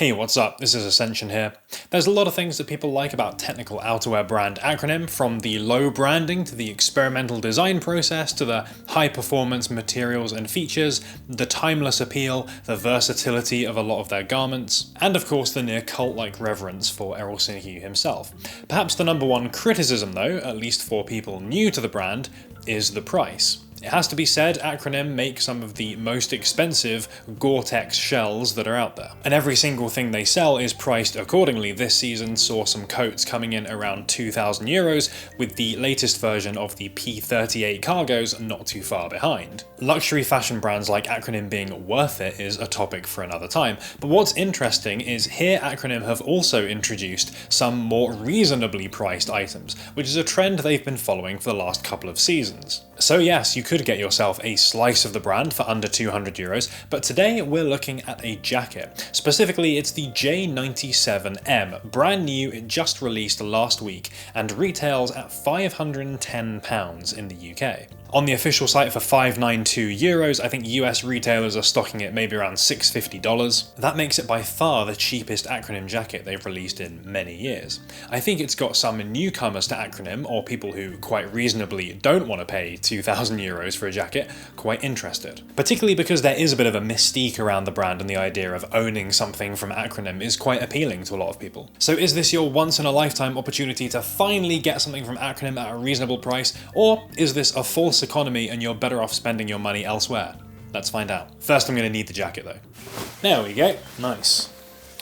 Hey, what's up? This is Ascension here. There's a lot of things that people like about technical outerwear brand Acronym, from the low branding to the experimental design process to the high performance materials and features, the timeless appeal, the versatility of a lot of their garments, and of course the near cult-like reverence for Errol Sinihyu himself. Perhaps the number one criticism though, at least for people new to the brand, is the price. It has to be said, Acronym make some of the most expensive Gore-Tex shells that are out there. And every single thing they sell is priced accordingly. This season saw some coats coming in around €2,000, with the latest version of the P38 cargos not too far behind. Luxury fashion brands like Acronym being worth it is a topic for another time, but what's interesting is here Acronym have also introduced some more reasonably priced items, which is a trend they've been following for the last couple of seasons. So yes, you could get yourself a slice of the brand for under €200, but today we're looking at a jacket. Specifically, it's the J97-M, brand new, it just released last week, and retails at £510 in the UK. On the official site for €592, I think US retailers are stocking it maybe around $650. That makes it by far the cheapest Acronym jacket they've released in many years. I think it's got some newcomers to Acronym, or people who quite reasonably don't want to pay €2,000 for a jacket, quite interested. Particularly because there is a bit of a mystique around the brand, and the idea of owning something from Acronym is quite appealing to a lot of people. So is this your once-in-a-lifetime opportunity to finally get something from Acronym at a reasonable price, or is this a false economy and you're better off spending your money elsewhere? Let's find out. First, I'm going to need the jacket though. There we go. Nice.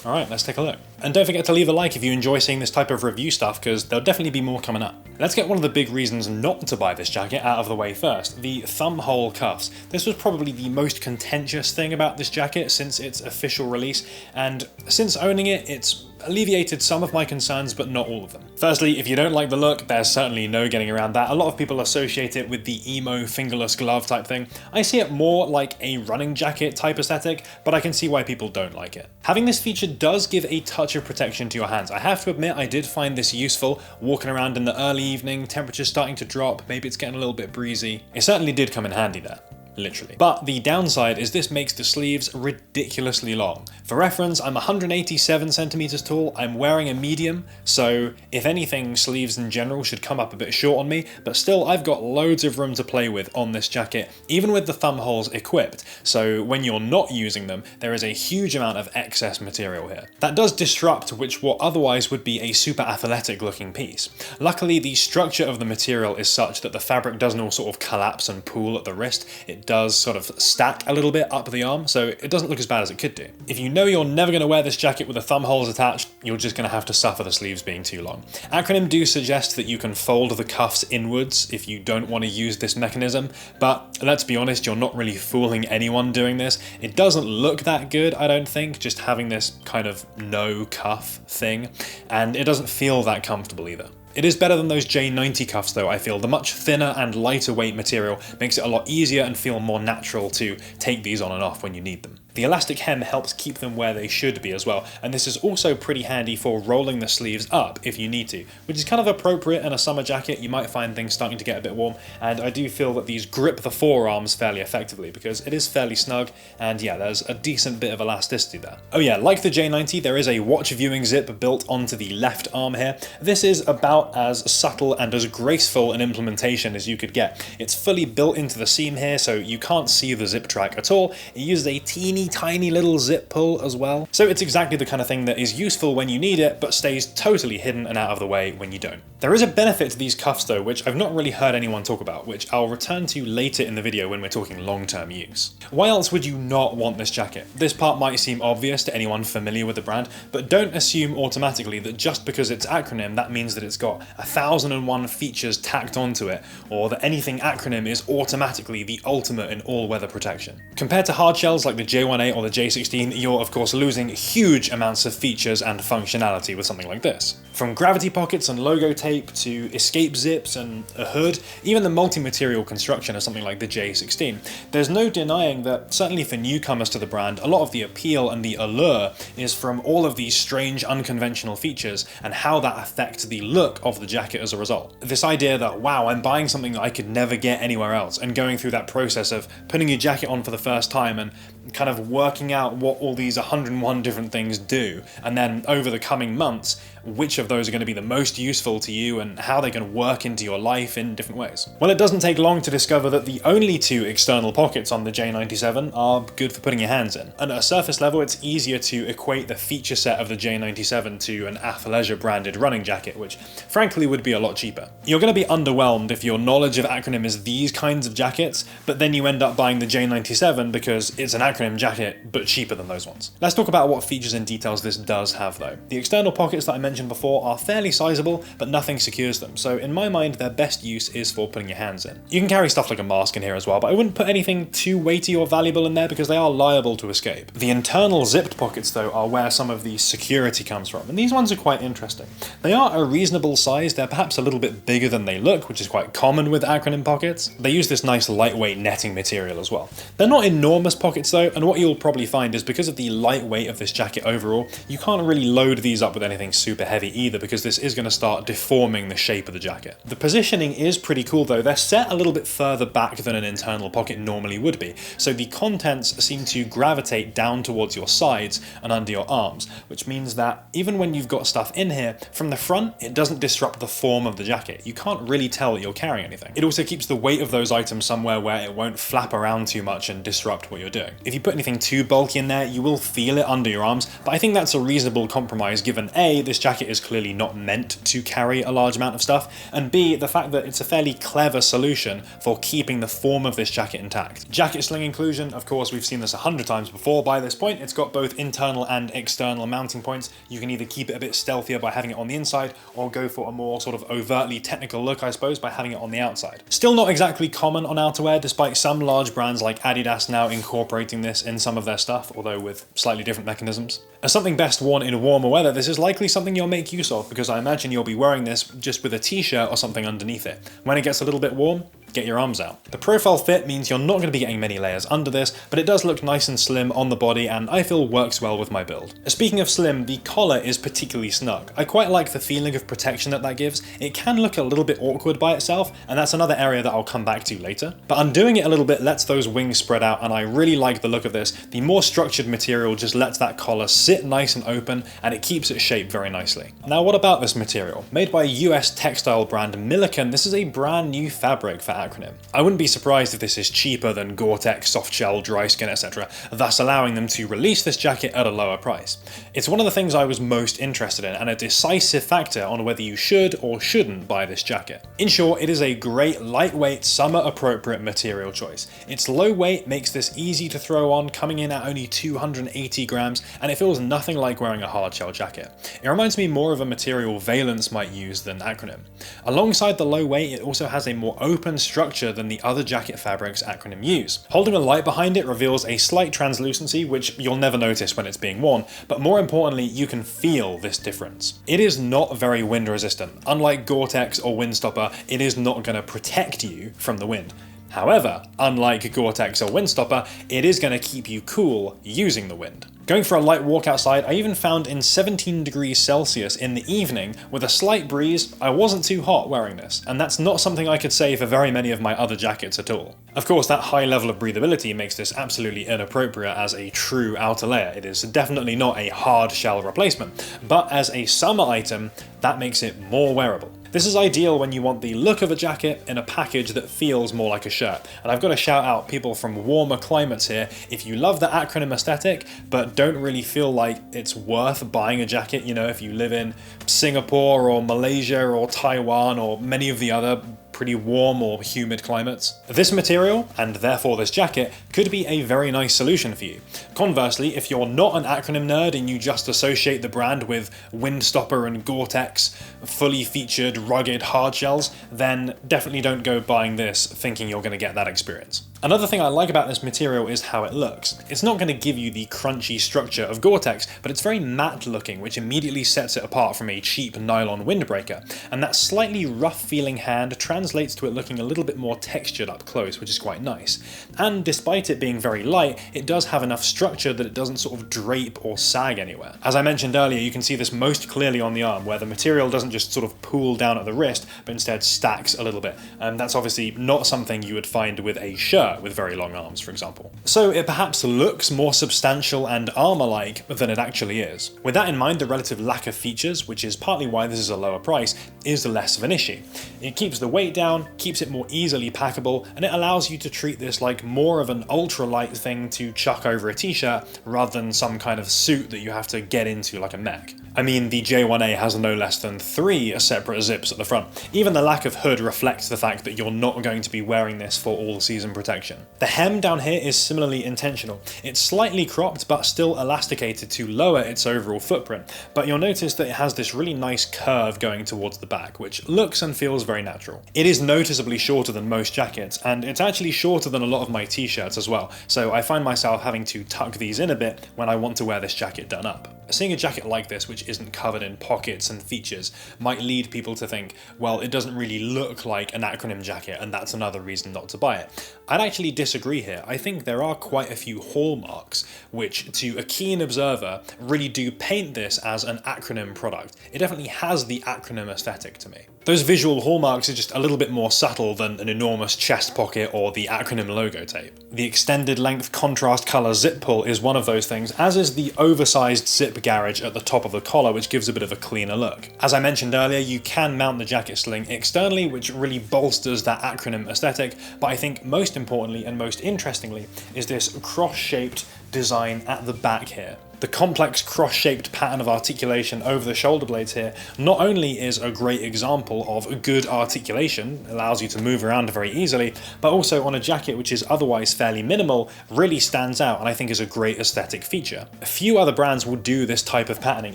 Alright, let's take a look. And don't forget to leave a like if you enjoy seeing this type of review stuff, because there'll definitely be more coming up. Let's get one of the big reasons not to buy this jacket out of the way first, the thumb hole cuffs. This was probably the most contentious thing about this jacket since its official release, and since owning it, it's alleviated some of my concerns, but not all of them. Firstly, if you don't like the look, there's certainly no getting around that. A lot of people associate it with the emo fingerless glove type thing. I see it more like a running jacket type aesthetic, but I can see why people don't like it. Having this feature does give a touch of protection to your hands. I have to admit, I did find this useful, walking around in the early evening, temperatures starting to drop, maybe it's getting a little bit breezy. It certainly did come in handy there. Literally. But the downside is this makes the sleeves ridiculously long. For reference, I'm 187 centimeters tall, I'm wearing a medium, so if anything, sleeves in general should come up a bit short on me, but still I've got loads of room to play with on this jacket, even with the thumb holes equipped, so when you're not using them, there is a huge amount of excess material here. That does disrupt what otherwise would be a super athletic looking piece. Luckily, the structure of the material is such that the fabric doesn't all sort of collapse and pool at the wrist. It does sort of stack a little bit up the arm, so it doesn't look as bad as it could do. If you know you're never going to wear this jacket with the thumb holes attached, you're just going to have to suffer the sleeves being too long. Acronym do suggest that you can fold the cuffs inwards if you don't want to use this mechanism, but let's be honest, you're not really fooling anyone doing this. It doesn't look that good, I don't think, just having this kind of no cuff thing, and it doesn't feel that comfortable either. It is better than those J90 cuffs though, I feel. The much thinner and lighter weight material makes it a lot easier and feel more natural to take these on and off when you need them. The elastic hem helps keep them where they should be as well, and this is also pretty handy for rolling the sleeves up if you need to, which is kind of appropriate in a summer jacket. You might find things starting to get a bit warm, and I do feel that these grip the forearms fairly effectively because it is fairly snug, and yeah, there's a decent bit of elasticity there. Oh yeah, like the J90, there is a watch viewing zip built onto the left arm here. This is about as subtle and as graceful an implementation as you could get. It's fully built into the seam here, so you can't see the zip track at all. It uses a tiny little zip pull as well. So it's exactly the kind of thing that is useful when you need it, but stays totally hidden and out of the way when you don't. There is a benefit to these cuffs though, which I've not really heard anyone talk about, which I'll return to later in the video when we're talking long-term use. Why else would you not want this jacket? This part might seem obvious to anyone familiar with the brand, but don't assume automatically that just because it's Acronym, that means that it's got 1001 features tacked onto it, or that anything Acronym is automatically the ultimate in all-weather protection. Compared to hard shells like the J1A or the J16, you're of course losing huge amounts of features and functionality with something like this. From gravity pockets and logo tape to escape zips and a hood, even the multi-material construction of something like the J16, there's no denying that, certainly for newcomers to the brand, a lot of the appeal and the allure is from all of these strange unconventional features and how that affects the look of the jacket as a result. This idea that, wow, I'm buying something that I could never get anywhere else, and going through that process of putting your jacket on for the first time and kind of working out what all these 101 different things do, and then over the coming months, which of those are going to be the most useful to you and how they can work into your life in different ways. Well, it doesn't take long to discover that the only two external pockets on the J97 are good for putting your hands in. And at a surface level, it's easier to equate the feature set of the J97 to an athleisure branded running jacket, which frankly would be a lot cheaper. You're going to be underwhelmed if your knowledge of Acronym is these kinds of jackets, but then you end up buying the J97 because it's an Acronym jacket, but cheaper than those ones. Let's talk about what features and details this does have though. The external pockets that I mentioned before are fairly sizable, but nothing secures them, so in my mind their best use is for putting your hands in. You can carry stuff like a mask in here as well, but I wouldn't put anything too weighty or valuable in there because they are liable to escape. The internal zipped pockets though are where some of the security comes from, and these ones are quite interesting. They are a reasonable size, they're perhaps a little bit bigger than they look, which is quite common with Acronym pockets. They use this nice lightweight netting material as well. They're not enormous pockets though, and what you'll probably find is because of the lightweight of this jacket overall, you can't really load these up with anything super heavy either, because this is going to start deforming the shape of the jacket. The positioning is pretty cool though. They're set a little bit further back than an internal pocket normally would be, so the contents seem to gravitate down towards your sides and under your arms, which means that even when you've got stuff in here, from the front it doesn't disrupt the form of the jacket. You can't really tell that you're carrying anything. It also keeps the weight of those items somewhere where it won't flap around too much and disrupt what you're doing. If you put anything too bulky in there, you will feel it under your arms, but I think that's a reasonable compromise given A, this jacket is clearly not meant to carry a large amount of stuff, and B, the fact that it's a fairly clever solution for keeping the form of this jacket intact. Jacket sling inclusion, of course, we've seen this 100 times before by this point. It's got both internal and external mounting points. You can either keep it a bit stealthier by having it on the inside, or go for a more sort of overtly technical look, I suppose, by having it on the outside. Still not exactly common on outerwear, despite some large brands like Adidas now incorporating this in some of their stuff, although with slightly different mechanisms. As something best worn in warmer weather, this is likely something you'll make use of, because I imagine you'll be wearing this just with a t-shirt or something underneath it. When it gets a little bit warm, get your arms out. The profile fit means you're not going to be getting many layers under this, but it does look nice and slim on the body and I feel works well with my build. Speaking of slim, the collar is particularly snug. I quite like the feeling of protection that gives. It can look a little bit awkward by itself, and that's another area that I'll come back to later. But undoing it a little bit lets those wings spread out, and I really like the look of this. The more structured material just lets that collar sit nice and open, and it keeps its shape very nicely. Now, what about this material? Made by US textile brand Milliken, this is a brand new fabric for Acronym. I wouldn't be surprised if this is cheaper than Gore-Tex, softshell, dry skin, etc., thus allowing them to release this jacket at a lower price. It's one of the things I was most interested in, and a decisive factor on whether you should or shouldn't buy this jacket. In short, it is a great lightweight, summer appropriate material choice. Its low weight makes this easy to throw on, coming in at only 280 grams, and it feels nothing like wearing a hard shell jacket. It reminds me more of a material Valence might use than Acronym. Alongside the low weight, it also has a more open structure than the other jacket fabrics Acronym use. Holding a light behind it reveals a slight translucency, which you'll never notice when it's being worn, but more importantly, you can feel this difference. It is not very wind resistant. Unlike Gore-Tex or Windstopper, it is not going to protect you from the wind. However, unlike Gore-Tex or Windstopper, it is going to keep you cool using the wind. Going for a light walk outside, I even found in 17 degrees Celsius in the evening, with a slight breeze, I wasn't too hot wearing this, and that's not something I could say for very many of my other jackets at all. Of course, that high level of breathability makes this absolutely inappropriate as a true outer layer. It is definitely not a hard shell replacement, but as a summer item, that makes it more wearable. This is ideal when you want the look of a jacket in a package that feels more like a shirt. And I've got to shout out people from warmer climates here. If you love the Acronym aesthetic, but don't really feel like it's worth buying a jacket, you know, if you live in Singapore or Malaysia or Taiwan or many of the other pretty warm or humid climates, this material, and therefore this jacket, could be a very nice solution for you. Conversely, if you're not an Acronym nerd and you just associate the brand with Windstopper and Gore-Tex, fully featured, rugged hard shells, then definitely don't go buying this thinking you're going to get that experience. Another thing I like about this material is how it looks. It's not going to give you the crunchy structure of Gore-Tex, but it's very matte looking, which immediately sets it apart from a cheap nylon windbreaker. And that slightly rough feeling hand translates translates to it looking a little bit more textured up close, which is quite nice. And despite it being very light, it does have enough structure that it doesn't sort of drape or sag anywhere. As I mentioned earlier, you can see this most clearly on the arm, where the material doesn't just sort of pool down at the wrist, but instead stacks a little bit. And that's obviously not something you would find with a shirt with very long arms, for example. So it perhaps looks more substantial and armor-like than it actually is. With that in mind, the relative lack of features, which is partly why this is a lower price, is less of an issue. It keeps the weight down, keeps it more easily packable, and it allows you to treat this like more of an ultralight thing to chuck over a t-shirt rather than some kind of suit that you have to get into like a mech. I mean, the J1A has no less than 3 separate zips at the front. Even the lack of hood reflects the fact that you're not going to be wearing this for all season protection. The hem down here is similarly intentional. It's slightly cropped but still elasticated to lower its overall footprint, but you'll notice that it has this really nice curve going towards the back, which looks and feels very natural. It is noticeably shorter than most jackets, and it's actually shorter than a lot of my t-shirts as well, so I find myself having to tuck these in a bit when I want to wear this jacket done up. Seeing a jacket like this, which isn't covered in pockets and features, might lead people to think, well, it doesn't really look like an Acronym jacket, and that's another reason not to buy it. I'd actually disagree here. I think there are quite a few hallmarks which, to a keen observer, really do paint this as an Acronym product. It definitely has the Acronym aesthetic to me. Those visual hallmarks are just a little bit more subtle than an enormous chest pocket or the Acronym logo tape. The extended length contrast colour zip pull is one of those things, as is the oversized zip garage at the top of the collar, which gives a bit of a cleaner look. As I mentioned earlier, you can mount the jacket sling externally, which really bolsters that Acronym aesthetic, but I think most importantly and most interestingly is this cross-shaped design at the back here. The complex cross-shaped pattern of articulation over the shoulder blades here not only is a great example of good articulation, allows you to move around very easily, but also on a jacket which is otherwise fairly minimal, really stands out and I think is a great aesthetic feature. A few other brands will do this type of patterning,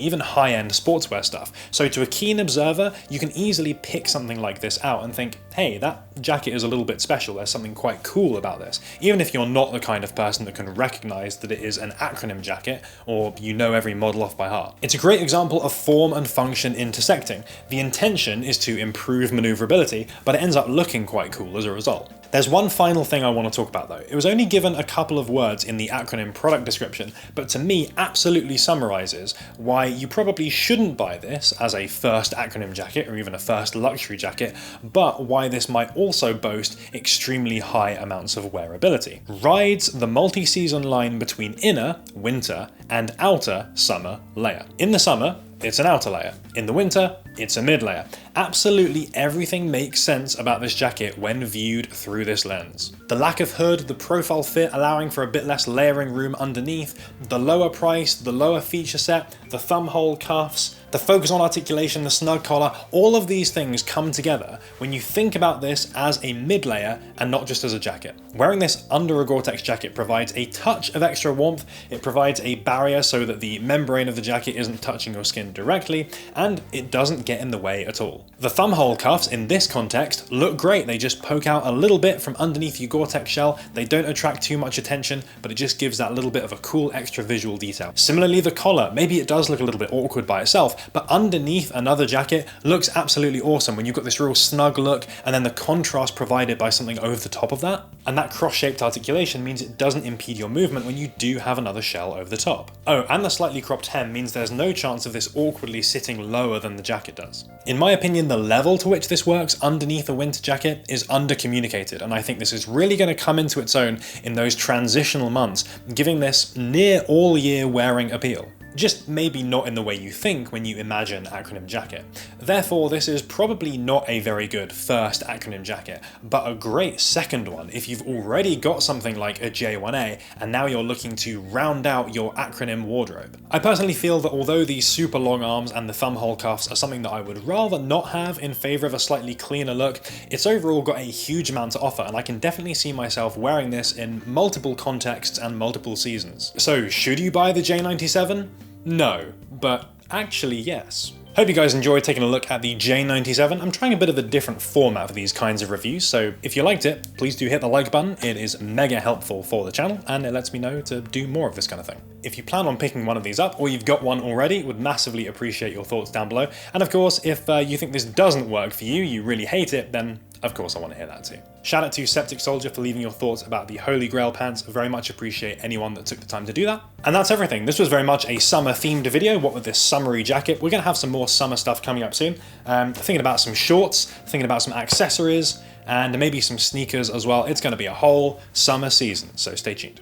even high-end sportswear stuff, so to a keen observer, you can easily pick something like this out and think, hey, that jacket is a little bit special, there's something quite cool about this, even if you're not the kind of person that can recognize that it is an Acronym jacket, or you know every model off by heart. It's a great example of form and function intersecting. The intention is to improve maneuverability, but it ends up looking quite cool as a result. There's one final thing I want to talk about though. It was only given a couple of words in the Acronym product description, but to me absolutely summarizes why you probably shouldn't buy this as a first Acronym jacket or even a first luxury jacket, but why this might also boast extremely high amounts of wearability. Rides the multi-season line between inner, winter, and outer, summer layer. In the summer, it's an outer layer. In the winter, it's a mid layer. Absolutely everything makes sense about this jacket when viewed through this lens. The lack of hood, the profile fit allowing for a bit less layering room underneath, the lower price, the lower feature set, the thumb hole cuffs, the focus on articulation, the snug collar, all of these things come together when you think about this as a mid layer and not just as a jacket. Wearing this under a Gore-Tex jacket provides a touch of extra warmth, it provides a barrier so that the membrane of the jacket isn't touching your skin directly, and it doesn't get in the way at all. The thumb hole cuffs in this context look great, they just poke out a little bit from underneath your Gore-Tex shell, they don't attract too much attention, but it just gives that little bit of a cool extra visual detail. Similarly, the collar, maybe it does look a little bit awkward by itself, but underneath another jacket looks absolutely awesome when you've got this real snug look and then the contrast provided by something over the top of that. And that cross-shaped articulation means it doesn't impede your movement when you do have another shell over the top. Oh, and the slightly cropped hem means there's no chance of this awkwardly sitting lower than the jacket does. In my opinion, the level to which this works underneath a winter jacket is under-communicated, and I think this is really going to come into its own in those transitional months, giving this near all-year wearing appeal. Just maybe not in the way you think when you imagine Acronym jacket. Therefore, this is probably not a very good first Acronym jacket, but a great second one if you've already got something like a J1A and now you're looking to round out your Acronym wardrobe. I personally feel that although these super long arms and the thumb hole cuffs are something that I would rather not have in favour of a slightly cleaner look, it's overall got a huge amount to offer, and I can definitely see myself wearing this in multiple contexts and multiple seasons. So should you buy the J97? No, but actually yes. Hope you guys enjoyed taking a look at the J97. I'm trying a bit of a different format for these kinds of reviews, so if you liked it, please do hit the like button. It is mega helpful for the channel, and it lets me know to do more of this kind of thing. If you plan on picking one of these up, or you've got one already, would massively appreciate your thoughts down below. And of course, if you think this doesn't work for you, you really hate it, then of course I want to hear that too. Shout out to Septic Soldier for leaving your thoughts about the Holy Grail pants. Very much appreciate anyone that took the time to do that. And that's everything. This was very much a summer themed video, what with this summery jacket. We're gonna have some more summer stuff coming up soon. Thinking about some shorts, thinking about some accessories, and maybe some sneakers as well. It's gonna be a whole summer season, so stay tuned.